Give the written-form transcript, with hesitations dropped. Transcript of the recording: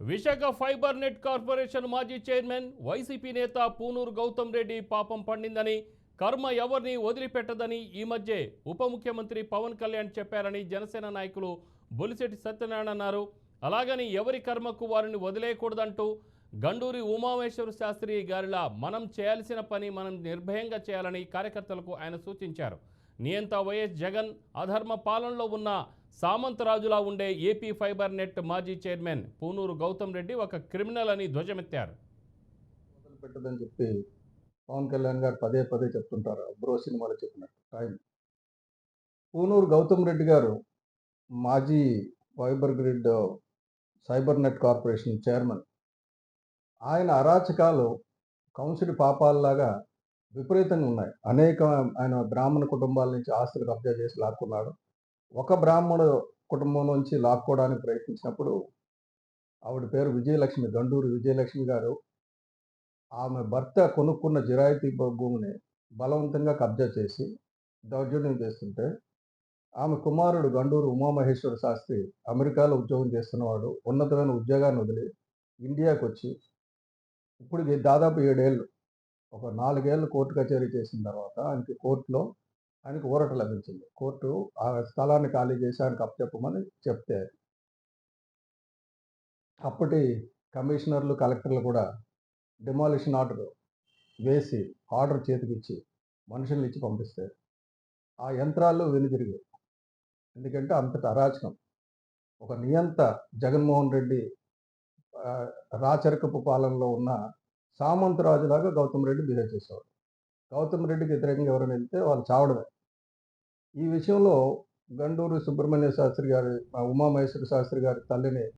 Visakha fibre net corporation మాజీ chairman YCP నేత పూనూరు గౌతమ్ రెడ్డి పాపం పండిందని, కర్మ ఎవరిని వదిలిపెట్టదని ఈ మధ్య ఉప ముఖ్యమంత్రి పవన్ కళ్యాణ్ చెప్పారని జనసేన నాయకులు బొలిశెట్టి సత్యనారాయణ అన్నారు. అలాగని ఎవరి కర్మకు వారిని వదిలేయకూడదంటూ గండూరి ఉమామేశ్వర శాస్త్రి గారిలా మనం చేయాల్సిన పని మనం నిర్భయంగా చేయాలని కార్యకర్తలకు ఆయన సూచించారు. నియంత వైఎస్ జగన్ అధర్మ పాలనలో ఉన్న సామంతరాజులా ఉండే ఏపీ ఫైబర్ నెట్ మాజీ చైర్మన్ పూనూరు గౌతమ్ రెడ్డి ఒక క్రిమినల్ అని ధ్వజమెత్తారు. పెట్టదని చెప్పి పవన్ కళ్యాణ్ గారు పదే పదే చెప్తుంటారు. బ్రో సినిమాలో చెప్పినట్టు టైం. పూనూరు గౌతమ్ రెడ్డి గారు మాజీ సైబర్ నెట్ కార్పొరేషన్ చైర్మన్. ఆయన అరాచకాలు కంసుడి పాపాలలాగా విపరీతంగా ఉన్నాయి. ఆయన బ్రాహ్మణ కుటుంబాల నుంచి ఆస్తులు కబ్జా చేసి లాక్కున్నాడు. ఒక బ్రాహ్మణ కుటుంబం నుంచి లాక్కోవడానికి ప్రయత్నించినప్పుడు ఆవిడ పేరు విజయలక్ష్మి, గండూరి విజయలక్ష్మి గారు. ఆమె భర్త కొనుక్కున్న జిరాయితీ భూమిని బలవంతంగా కబ్జా చేసి దౌర్జన్యం చేస్తుంటే, ఆమె కుమారుడు గండూరు ఉమామహేశ్వర శాస్త్రి అమెరికాలో ఉద్యోగం చేస్తున్నవాడు. ఉన్నతమైన ఉద్యోగాన్ని వదిలి ఇండియాకు వచ్చి ఇప్పుడు దాదాపు 7 ఏళ్ళు, ఒక 4 ఏళ్ళు కోర్టు కచేరీ చేసిన తర్వాత ఆయనకి ఊరట లభించింది. కోర్టు ఆ స్థలాన్ని ఖాళీ చేసి ఆయనకు అప్పచెప్పమని చెప్తే, అప్పటి కమిషనర్లు, కలెక్టర్లు కూడా డిమాలిషన్ ఆర్డర్ వేసి ఆర్డర్ చేతికిచ్చి మనుషుల్ని ఇచ్చి పంపిస్తే ఆ యంత్రాలు వెనుదిరిగాయి. ఎందుకంటే అంతటి అరాచకం. ఒక నియంత జగన్మోహన్ రెడ్డి రాచరికపు పాలనలో ఉన్న సామంతరాజులాగా గౌతమ్ రెడ్డి బిహేవ్ చేసేవాడు. గౌతమ్ రెడ్డికి వ్యతిరేకంగా ఎవరైనా వెళ్తే వాళ్ళు చావడమే. ఈ విషయంలో గండూరు సుబ్రహ్మణ్య శాస్త్రి గారి, ఉమామహేశ్వర శాస్త్రి గారి తల్లిని